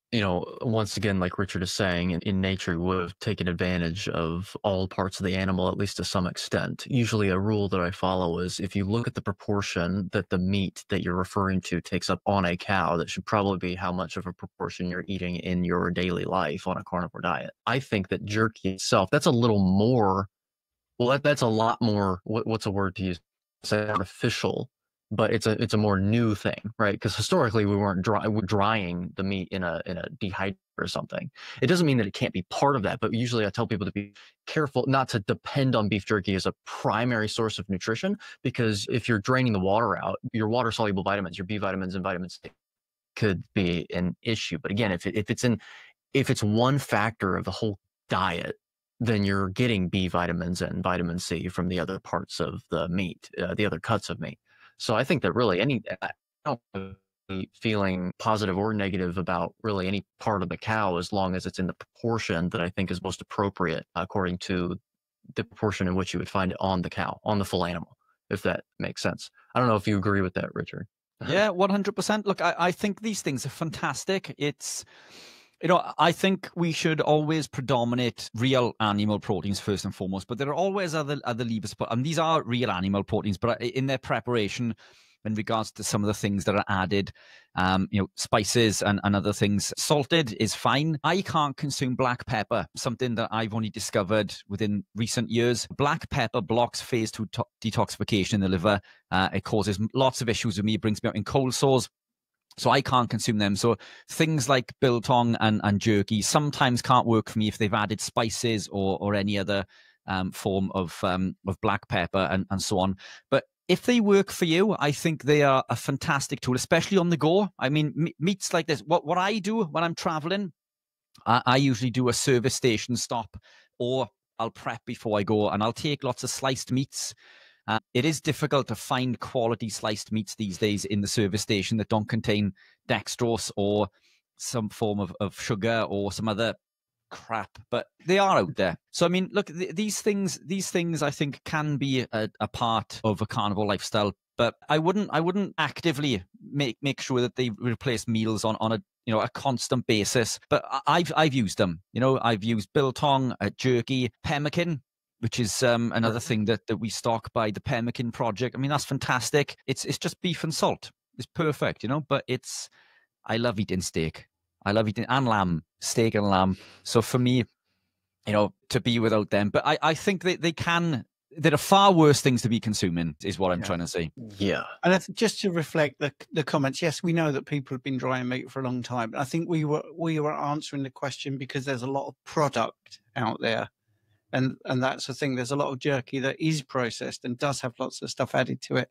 Speaker 2: once again, like Richard is saying, in nature, we would have taken advantage of all parts of the animal, at least to some extent. Usually a rule that I follow is if you look at the proportion that the meat that you're referring to takes up on a cow, that should probably be how much of a proportion you're eating in your daily life on a carnivore diet. I think that jerky itself, that's a little more, well, that's a lot more, what's a word to use? Say artificial but it's a more new thing, right? Because historically we we're drying the meat in a dehydrator or something. It doesn't mean that it can't be part of that, but usually I tell people to be careful not to depend on beef jerky as a primary source of nutrition, because if you're draining the water out, your water soluble vitamins, your B vitamins and vitamin C could be an issue. But again, if it's one factor of the whole diet, then you're getting B vitamins and vitamin C from the other parts of the meat, the other cuts of meat. So I think that really I don't be feeling positive or negative about really any part of the cow, as long as it's in the proportion that I think is most appropriate according to the proportion in which you would find it on the cow, on the full animal, if that makes sense. I don't know if you agree with that, Richard.
Speaker 3: Yeah, 100%. Look, I think these things are fantastic. It's, I think we should always predominate real animal proteins first and foremost, but there are always other levers. And these are real animal proteins, but in their preparation, in regards to some of the things that are added, spices and other things, salted is fine. I can't consume black pepper, something that I've only discovered within recent years. Black pepper blocks phase 2 detoxification in the liver. It causes lots of issues with me. It brings me out in cold sores. So I can't consume them. So things like biltong and jerky sometimes can't work for me if they've added spices or any other form of black pepper and so on. But if they work for you, I think they are a fantastic tool, especially on the go. I mean, meats like this. What I do when I'm traveling, I usually do a service station stop, or I'll prep before I go, and I'll take lots of sliced meats. It is difficult to find quality sliced meats these days in the service station that don't contain dextrose or some form of sugar or some other crap, but they are out there. So I mean, look, these things I think can be a part of a carnivore lifestyle, but I wouldn't actively make sure that they replace meals on a constant basis. But I've used them. I've used biltong, jerky, pemmican, which is another thing that we stock by the Pemmican Project. I mean, that's fantastic. It's just beef and salt. It's perfect, but I love eating steak. I love eating and lamb, steak and lamb. So for me, to be without them, but I think that there are far worse things to be consuming, is what I'm trying to say.
Speaker 2: Yeah.
Speaker 1: And just to reflect the comments, yes, we know that people have been drying meat for a long time. But I think we were answering the question because there's a lot of product out there. And that's the thing. There's a lot of jerky that is processed and does have lots of stuff added to it.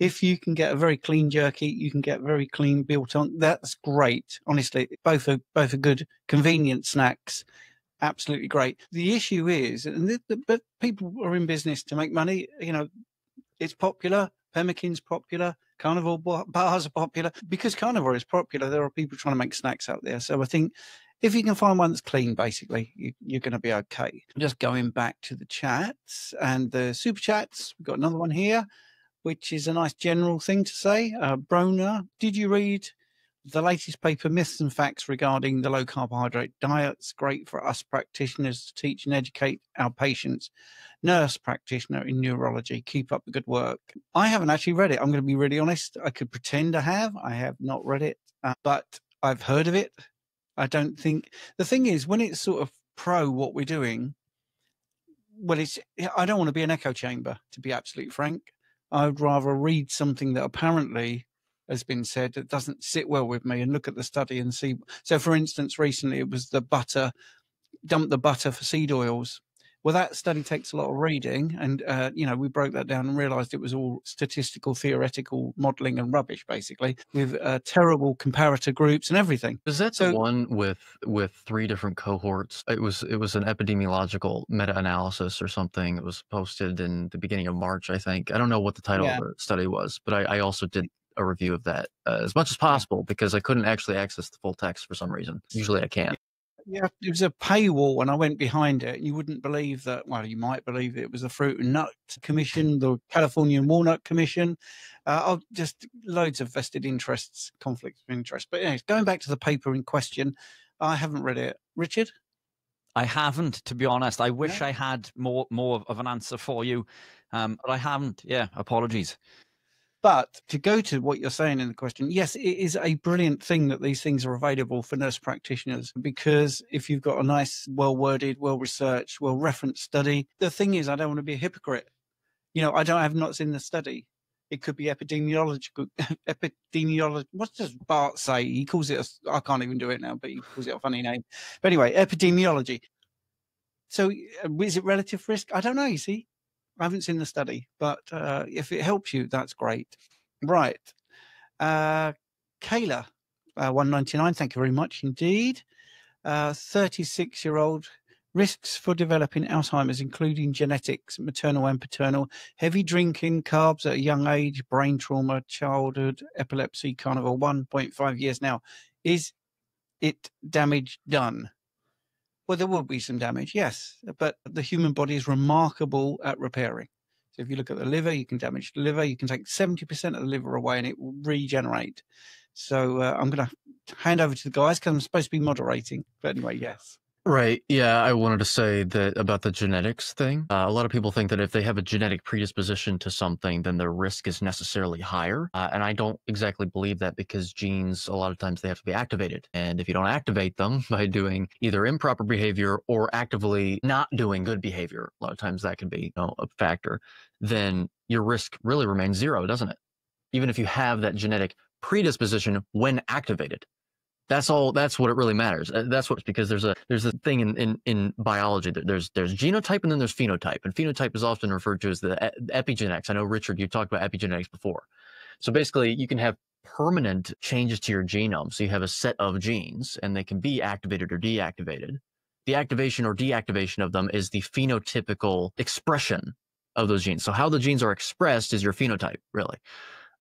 Speaker 1: If you can get a very clean jerky, you can get very clean biltong. That's great. Honestly, both are good, convenient snacks. Absolutely great. The issue is, but people are in business to make money. It's popular. Pemmican's popular. Carnivore bars are popular. Because carnivore is popular, there are people trying to make snacks out there. So I think if you can find one that's clean, basically, you're going to be okay. Just going back to the chats and the super chats, we've got another one here, which is a nice general thing to say. Brona, did you read the latest paper, Myths and Facts Regarding the Low Carbohydrate Diet? It's great for us practitioners to teach and educate our patients. Nurse practitioner in neurology. Keep up the good work. I haven't actually read it. I'm going to be really honest. I could pretend I have. I have not read it, but I've heard of it. I don't think the thing is, when it's sort of pro what we're doing, well, I don't want to be an echo chamber, to be absolutely frank. I'd rather read something that apparently has been said that doesn't sit well with me and look at the study and see. So, for instance, recently it was dump the butter for seed oils. Well, that study takes a lot of reading, and we broke that down and realized it was all statistical, theoretical modeling and rubbish, basically, with terrible comparator groups and everything.
Speaker 2: Is that the one with 3 different cohorts? It was an epidemiological meta-analysis or something. It was posted in the beginning of March, I think. I don't know what the title of the study was, but I also did a review of that as much as possible because I couldn't actually access the full text for some reason. Usually I can.
Speaker 1: Yeah, it was a paywall and I went behind it. You wouldn't believe that. Well, you might believe it was the Fruit and Nut Commission, the California Walnut Commission. Just loads of vested interests, conflicts of interest. But anyways, going back to the paper in question, I haven't read it. Richard?
Speaker 3: I haven't, to be honest. I wish I had more of an answer for you, but I haven't. Yeah, apologies.
Speaker 1: But to go to what you're saying in the question, yes, it is a brilliant thing that these things are available for nurse practitioners, because if you've got a nice, well-worded, well-researched, well-referenced study, the thing is, I don't want to be a hypocrite. I don't have not seen the study. It could be epidemiological. Epidemiology. What does Bart say? He calls it. I can't even do it now, but he calls it a funny name. But anyway, epidemiology. So is it relative risk? I don't know. You see, I haven't seen the study, but if it helps you, that's great. Right. Kayla, 199. Thank you very much indeed. 36-year-old. Risks for developing Alzheimer's, including genetics, maternal and paternal, heavy drinking, carbs at a young age, brain trauma, childhood, epilepsy, carnivore, 1.5 years now. Is it damage done? Well, there will be some damage, yes, but the human body is remarkable at repairing. So if you look at the liver, you can damage the liver. You can take 70% of the liver away and it will regenerate. So I'm going to hand over to the guys because I'm supposed to be moderating. But anyway, yes.
Speaker 2: Right. Yeah, I wanted to say that about the genetics thing. A lot of people think that if they have a genetic predisposition to something, then their risk is necessarily higher. And I don't exactly believe that, because genes, a lot of times they have to be activated. And if you don't activate them by doing either improper behavior or actively not doing good behavior, a lot of times that can be, a factor, then your risk really remains zero, doesn't it? Even if you have that genetic predisposition when activated. That's all. That's what it really matters. That's what, because there's a thing in biology that there's genotype and then there's phenotype, and phenotype is often referred to as the epigenetics. I know, Richard, you talked about epigenetics before. So basically, you can have permanent changes to your genome. So you have a set of genes, and they can be activated or deactivated. The activation or deactivation of them is the phenotypical expression of those genes. So how the genes are expressed is your phenotype, really.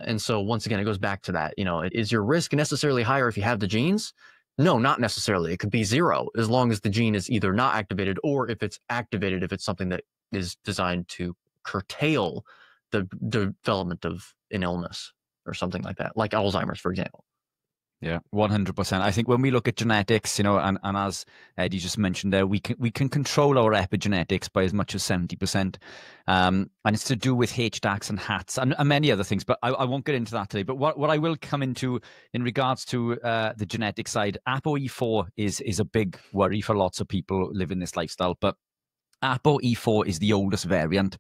Speaker 2: And so once again, it goes back to that, is your risk necessarily higher if you have the genes? No, not necessarily. It could be zero, as long as the gene is either not activated, or if it's activated, if it's something that is designed to curtail the development of an illness or something like that, like Alzheimer's, for example.
Speaker 3: Yeah, 100%. I think when we look at genetics, and as Eddie just mentioned there, we can control our epigenetics by as much as 70%. And it's to do with HDACs and HATs and many other things, but I won't get into that today. But what I will come into in regards to the genetic side, ApoE4 is a big worry for lots of people living this lifestyle. But ApoE4 is the oldest variant.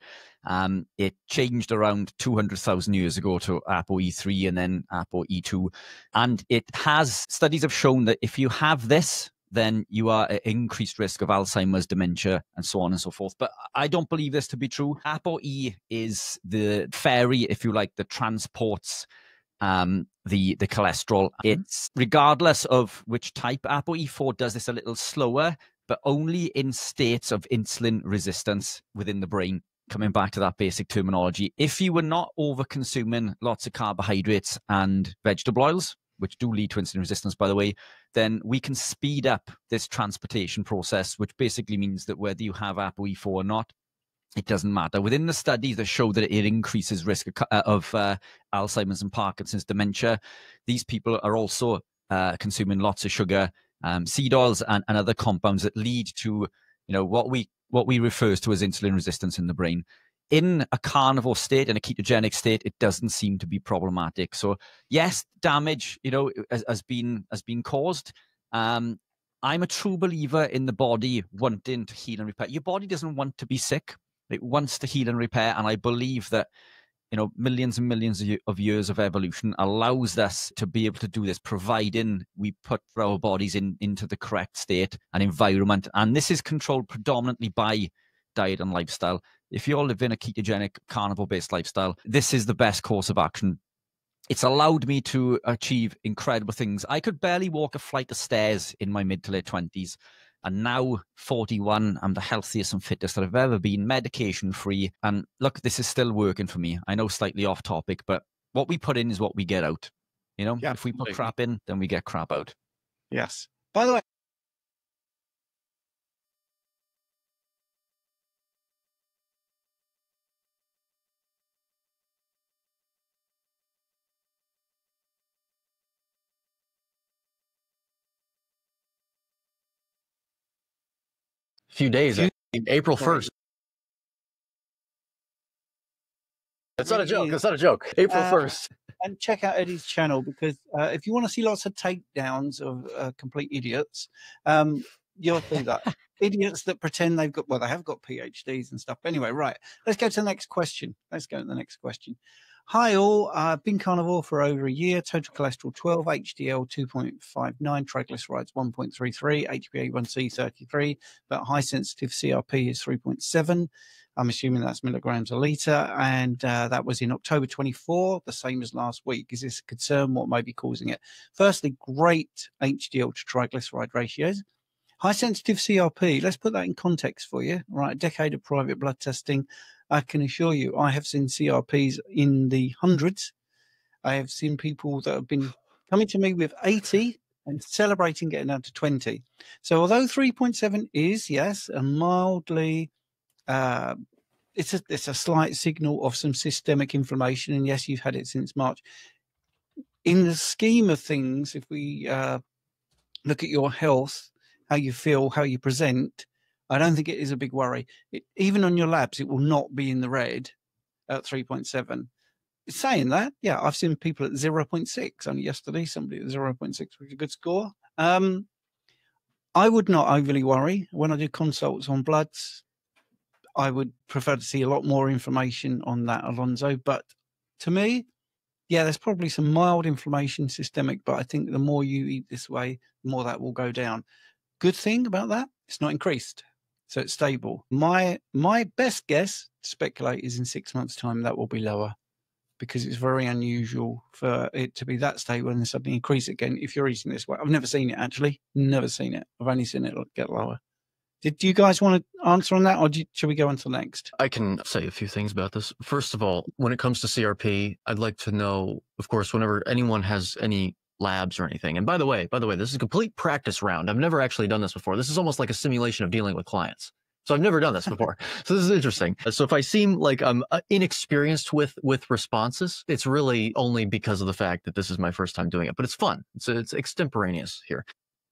Speaker 3: It changed around 200,000 years ago to ApoE3 and then ApoE2. And studies have shown that if you have this, then you are at increased risk of Alzheimer's, dementia, and so on and so forth. But I don't believe this to be true. ApoE is the ferry, if you like, that transports the cholesterol. It's, regardless of which type, ApoE4 does this a little slower, but only in states of insulin resistance within the brain. Coming back to that basic terminology, if you were not over consuming lots of carbohydrates and vegetable oils, which do lead to insulin resistance, by the way, then we can speed up this transportation process, which basically means that whether you have ApoE4 or not, it doesn't matter. Within the studies that show that it increases risk of Alzheimer's and Parkinson's, dementia, these people are also consuming lots of sugar, seed oils, and other compounds that lead to what we refer to as insulin resistance in the brain. In a carnivore state, in a ketogenic state, it doesn't seem to be problematic. So yes, damage has been caused. I'm a true believer in the body wanting to heal and repair. Your body doesn't want to be sick. It wants to heal and repair. And I believe that millions and millions of years of evolution allows us to be able to do this, providing we put our bodies into the correct state and environment. And this is controlled predominantly by diet and lifestyle. If you're living a ketogenic, carnivore-based lifestyle, this is the best course of action. It's allowed me to achieve incredible things. I could barely walk a flight of stairs in my mid to late 20s. And now, 41, I'm the healthiest and fittest that I've ever been, medication-free. And look, this is still working for me. I know, slightly off topic, but what we put in is what we get out.
Speaker 1: Yeah,
Speaker 3: if we put crap in, then we get crap out.
Speaker 1: Yes. By the way,
Speaker 2: Few days, April 1st. That's not a joke. That's not a joke. April 1st.
Speaker 1: And check out Eddie's channel, because if you want to see lots of takedowns of complete idiots, you'll see that. Idiots that pretend they have got PhDs and stuff. Anyway, right. Let's go to the next question. Hi all, I've been carnivore for over a year, total cholesterol 12, HDL 2.59, triglycerides 1.33, HbA1c 33, but high sensitive CRP is 3.7. I'm assuming that's milligrams a litre, and that was in October 24, the same as last week. Is this a concern? What may be causing it? Firstly, great HDL to triglyceride ratios. High sensitive CRP, let's put that in context for you. Right, a decade of private blood testing. I can assure you, I have seen CRPs in the hundreds. I have seen people that have been coming to me with 80 and celebrating getting down to 20. So although 3.7 is, yes, a mildly, it's a slight signal of some systemic inflammation. And yes, you've had it since March. In the scheme of things, if we look at your health, how you feel, how you present, I don't think it is a big worry. Even on your labs, it will not be in the red at 3.7. Saying that, yeah, I've seen people at 0.6. Only yesterday, somebody at 0.6 was a good score. I would not overly worry. When I do consults on bloods, I would prefer to see a lot more information on that, Alonso. But to me, yeah, there's probably some mild inflammation systemic, but I think the more you eat this way, the more that will go down. Good thing about that, it's not increased. So it's stable. My best guess, to speculate, is in 6 months' time that will be lower, because it's very unusual for it to be that stable and then suddenly increase again if you're eating this way. I've never seen it, actually. Never seen it. I've only seen it get lower. Do you guys want to answer on that, or should we go on to the next?
Speaker 2: I can say a few things about this. First of all, when it comes to CRP, I'd like to know, of course, whenever anyone has any labs or anything. And by the way, this is a complete practice round. I've never actually done this before. This is almost like a simulation of dealing with clients. So I've never done this before. So this is interesting. So if I seem like I'm inexperienced with responses, it's really only because of the fact that this is my first time doing it. But it's fun. It's extemporaneous here.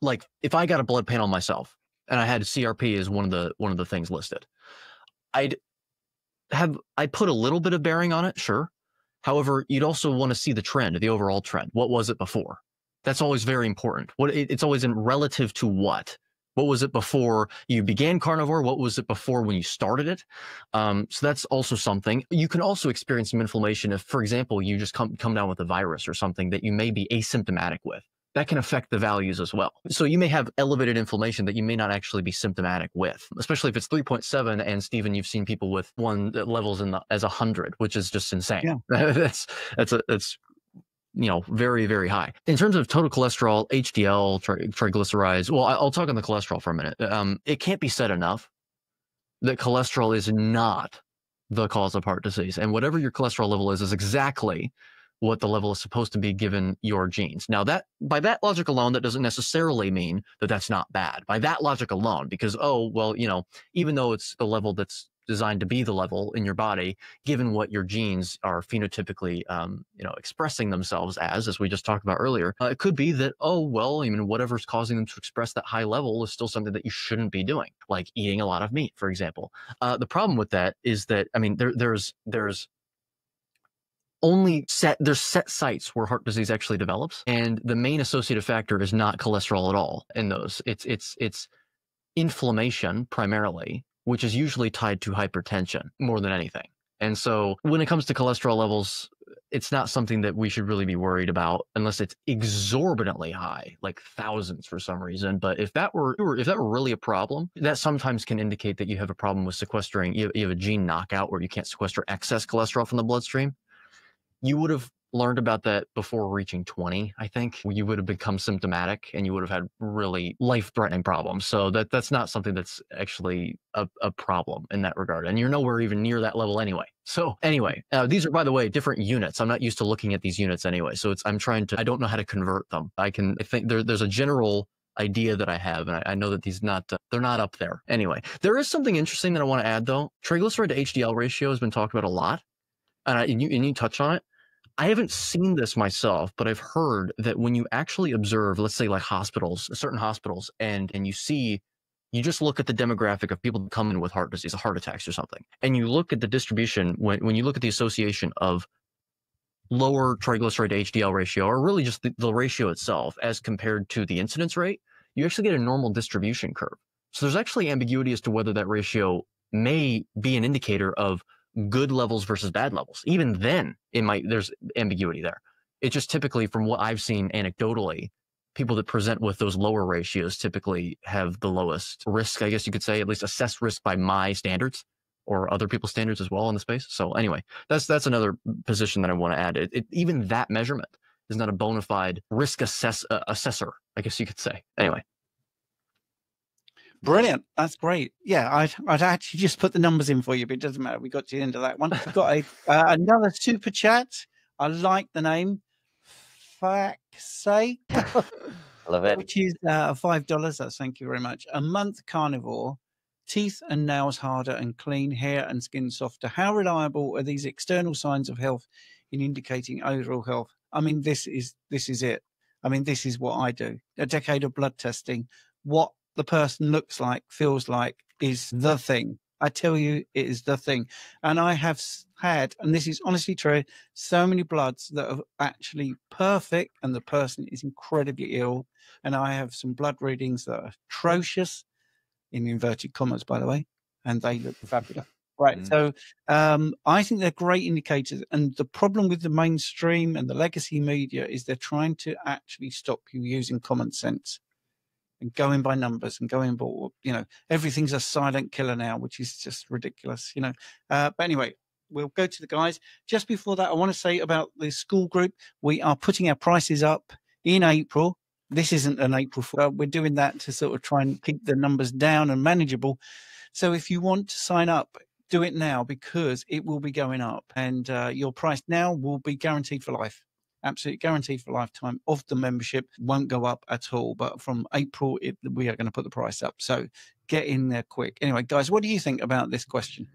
Speaker 2: Like if I got a blood panel myself and I had CRP as one of the things listed, I'd put a little bit of bearing on it, sure. However, you'd also want to see the trend, the overall trend. What was it before? That's always very important. It's always in relative to what? What was it before you began carnivore? What was it before when you started it? So that's also something. You can also experience some inflammation if, for example, you just come down with a virus or something that you may be asymptomatic with. That can affect the values as well. So you may have elevated inflammation that you may not actually be symptomatic with, especially if it's 3.7. And Stephen, you've seen people with one that levels as 100, which is just insane. Yeah. that's very, very high. In terms of total cholesterol, HDL, triglycerides, well, I'll talk on the cholesterol for a minute. It can't be said enough that cholesterol is not the cause of heart disease. And whatever your cholesterol level is exactly what the level is supposed to be given your genes. Now, that by that logic alone, that doesn't necessarily mean that that's not bad. By that logic alone, because, even though it's the level that's designed to be the level in your body, given what your genes are phenotypically, expressing themselves as we just talked about earlier, it could be that, whatever's causing them to express that high level is still something that you shouldn't be doing, like eating a lot of meat, for example. The problem with that is that, there's set sites where heart disease actually develops, and the main associative factor is not cholesterol at all in those. It's inflammation primarily, which is usually tied to hypertension more than anything. And so when it comes to cholesterol levels, it's not something that we should really be worried about unless it's exorbitantly high, like thousands for some reason. But if that were really a problem, that sometimes can indicate that you have a problem with sequestering. You have a gene knockout where you can't sequester excess cholesterol from the bloodstream. You would have learned about that before reaching 20, I think. You would have become symptomatic and you would have had really life-threatening problems. So that's not something that's actually a problem in that regard. And you're nowhere even near that level anyway. So anyway, these are, by the way, different units. I'm not used to looking at these units anyway. So I don't know how to convert them. I think there's a general idea that I have, and I know that they're not up there. Anyway, there is something interesting that I want to add though. Triglyceride to HDL ratio has been talked about a lot. And you touched on it. I haven't seen this myself, but I've heard that when you actually observe, let's say like certain hospitals, and you just look at the demographic of people that come in with heart disease, heart attacks or something, and you look at the distribution, when you look at the association of lower triglyceride to HDL ratio, or really just the ratio itself as compared to the incidence rate, you actually get a normal distribution curve. So there's actually ambiguity as to whether that ratio may be an indicator of good levels versus bad levels. Even then, there's ambiguity there. It just typically, from what I've seen anecdotally, people that present with those lower ratios typically have the lowest risk, I guess you could say, at least assessed risk by my standards or other people's standards as well in the space. So anyway, that's another position that I want to add. Even that measurement is not a bona fide risk assessor, I guess you could say. Anyway.
Speaker 1: Brilliant. That's great. Yeah, I'd actually just put the numbers in for you, but it doesn't matter. We got to the end of that one. We've got another super chat. I like the name. Faxay.
Speaker 4: Love it.
Speaker 1: Which is $5. That's thank you very much. A month carnivore, teeth and nails harder and clean, hair and skin softer. How reliable are these external signs of health in indicating overall health? I mean, this is it. I mean, this is what I do. A decade of blood testing. What the person looks like, feels like, is the thing. I tell you, it is the thing. And I have had, and this is honestly true, so many bloods that are actually perfect and the person is incredibly ill. And I have some blood readings that are atrocious, in inverted commas, by the way, and they look fabulous. Right. So I think they're great indicators. And the problem with the mainstream and the legacy media is they're trying to actually stop you using common sense and going by numbers and going by, you know, everything's a silent killer now, which is just ridiculous, you know. But anyway, we'll go to the guys. Just before that, I want to say about the school group. We are putting our prices up in April. This isn't an April Fool. We're doing that to sort of try and keep the numbers down and manageable. So if you want to sign up, do it now, because it will be going up, and your price now will be guaranteed for life. Absolutely guaranteed for lifetime of the membership. Won't go up at all. But from April, we are going to put the price up. So get in there quick. Anyway, guys, what do you think about this question?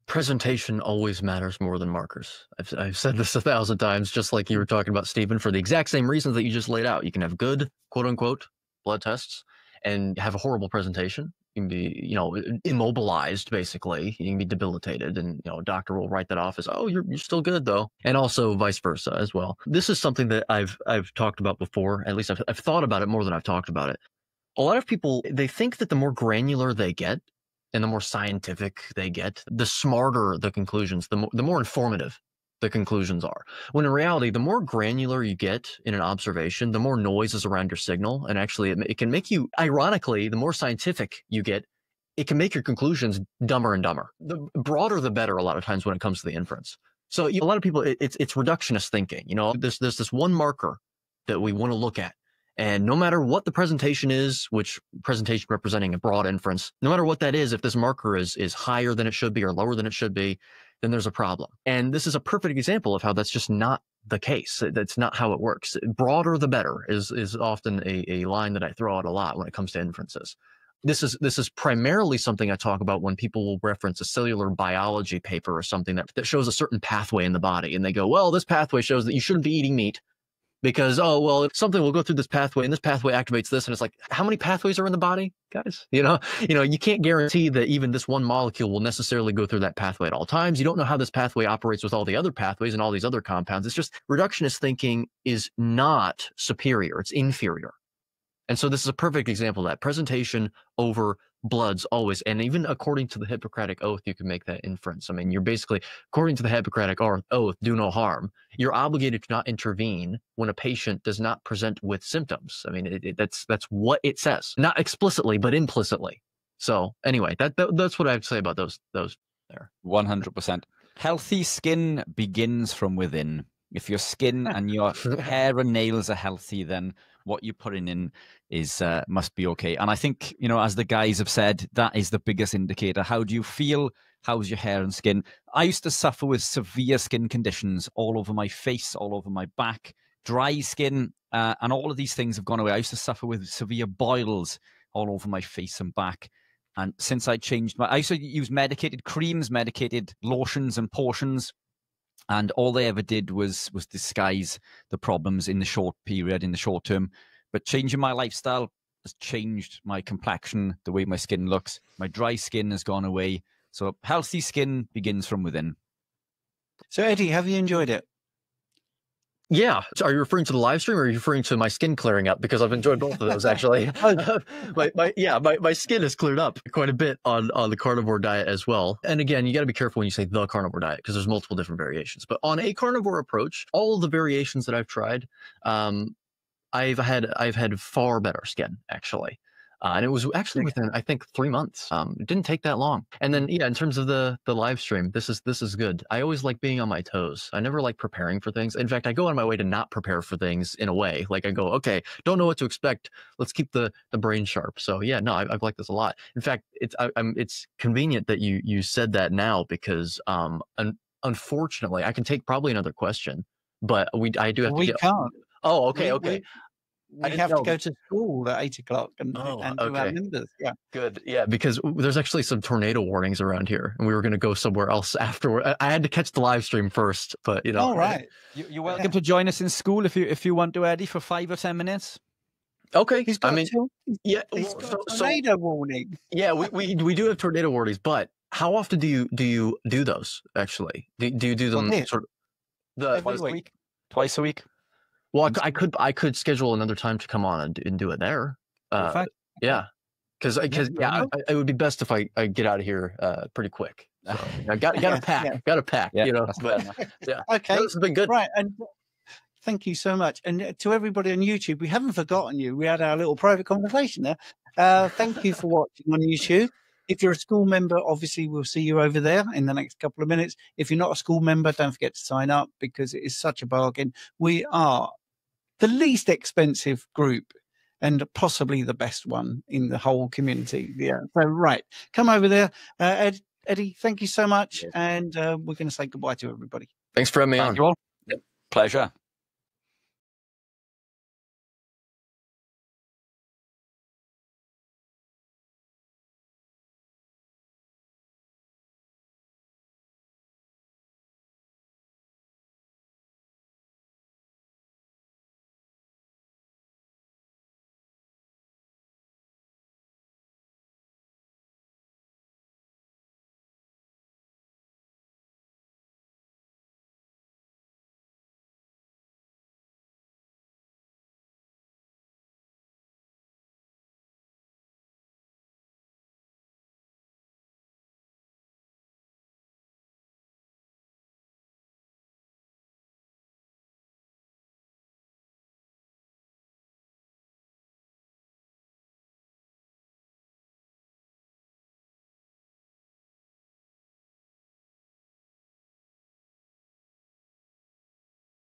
Speaker 2: Presentation always matters more than markers. I've said this 1,000 times, just like you were talking about, Stephen, for the exact same reasons that you just laid out. You can have good, quote unquote, blood tests and have a horrible presentation. You can be, you know, immobilized, basically. You can be debilitated, and, you know, a doctor will write that off as, oh, you're still good, though. And also vice versa as well. This is something that I've talked about before. At least I've thought about it more than I've talked about it. A lot of people, they think that the more granular they get and the more scientific they get, the smarter the conclusions, the more informative the conclusions are. When in reality, the more granular you get in an observation, the more noise is around your signal. And actually, it can make you, ironically, the more scientific you get, it can make your conclusions dumber and dumber. The broader, the better, a lot of times when it comes to the inference. So a lot of people, it's reductionist thinking. You know, there's this one marker that we want to look at. And no matter what the presentation is, which presentation representing a broad inference, no matter what that is, if this marker is higher than it should be or lower than it should be, then there's a problem. And this is a perfect example of how that's just not the case. That's not how it works. Broader the better is often a line that I throw out a lot when it comes to inferences. This is primarily something I talk about when people will reference a cellular biology paper or something that shows a certain pathway in the body. And they go, well, this pathway shows that you shouldn't be eating meat, because, oh, well, something will go through this pathway and this pathway activates this. And it's like, how many pathways are in the body, guys? You know, you can't guarantee that even this one molecule will necessarily go through that pathway at all times. You don't know how this pathway operates with all the other pathways and all these other compounds. It's just reductionist thinking is not superior. It's inferior. And so this is a perfect example of that. Presentation over bloods always. And even according to the Hippocratic Oath, you can make that inference. I mean, you're basically, according to the Hippocratic Oath, do no harm. You're obligated to not intervene when a patient does not present with symptoms. I mean, that's what it says. Not explicitly, but implicitly. So anyway, that's what I have to say about those there.
Speaker 3: 100%. Healthy skin begins from within. If your skin and your hair and nails are healthy, then what you're putting in is must be okay. And I think, you know, as the guys have said, that is the biggest indicator. How do you feel? How's your hair and skin? I used to suffer with severe skin conditions all over my face, all over my back, dry skin, and all of these things have gone away. I used to suffer with severe boils all over my face and back. And since I changed I used to use medicated creams, medicated lotions and potions. And all they ever did was disguise the problems in the short period, in the short term. But changing my lifestyle has changed my complexion, the way my skin looks. My dry skin has gone away. So healthy skin begins from within.
Speaker 1: So, Eddie, have you enjoyed it?
Speaker 2: Yeah. So are you referring to the live stream, or are you referring to my skin clearing up? Because I've enjoyed both of those actually. my skin has cleared up quite a bit on the carnivore diet as well. And again, you got to be careful when you say the carnivore diet, because there's multiple different variations. But on a carnivore approach, all of the variations that I've tried, I've had far better skin actually. And it was actually within, I think, 3 months. It didn't take that long. And then, yeah, in terms of the live stream, this is good. I always like being on my toes. I never like preparing for things. In fact, I go on my way to not prepare for things in a way. Like I go, okay, don't know what to expect. Let's keep the brain sharp. So yeah, no, I've liked this a lot. In fact, it's convenient that you said that now, because unfortunately, I can take probably another question, but I do have to get.
Speaker 1: Can't.
Speaker 2: Oh, okay, okay.
Speaker 1: We have to go to school at 8 o'clock and do our members. Yeah.
Speaker 2: Good. Yeah, because there's actually some tornado warnings around here, and we were going to go somewhere else afterward. I had to catch the live stream first, but
Speaker 1: All right.
Speaker 3: You're welcome to join us in school if you want to, Eddie, for 5 or 10 minutes.
Speaker 2: Okay.
Speaker 1: He's got
Speaker 2: he's
Speaker 1: got a tornado warning.
Speaker 2: Yeah, we do have tornado warnings, but how often do you do those actually? Do you do them sort of
Speaker 3: Twice a week?
Speaker 2: Well, I could schedule another time to come on and do it there. Yeah, because it would be best if I get out of here pretty quick. So, I got to pack. Got to pack.
Speaker 3: Yeah,
Speaker 2: but yeah.
Speaker 1: Okay,
Speaker 2: this has been good.
Speaker 1: Right, and thank you so much. And to everybody on YouTube, we haven't forgotten you. We had our little private conversation there. Thank you for watching on YouTube. If you're a school member, obviously we'll see you over there in the next couple of minutes. If you're not a school member, don't forget to sign up, because it is such a bargain. We are the least expensive group and possibly the best one in the whole community. Yeah. So, right. Come over there. Eddie, thank you so much. And we're going to say goodbye to everybody.
Speaker 2: Thanks for having me on.
Speaker 3: You all. Pleasure.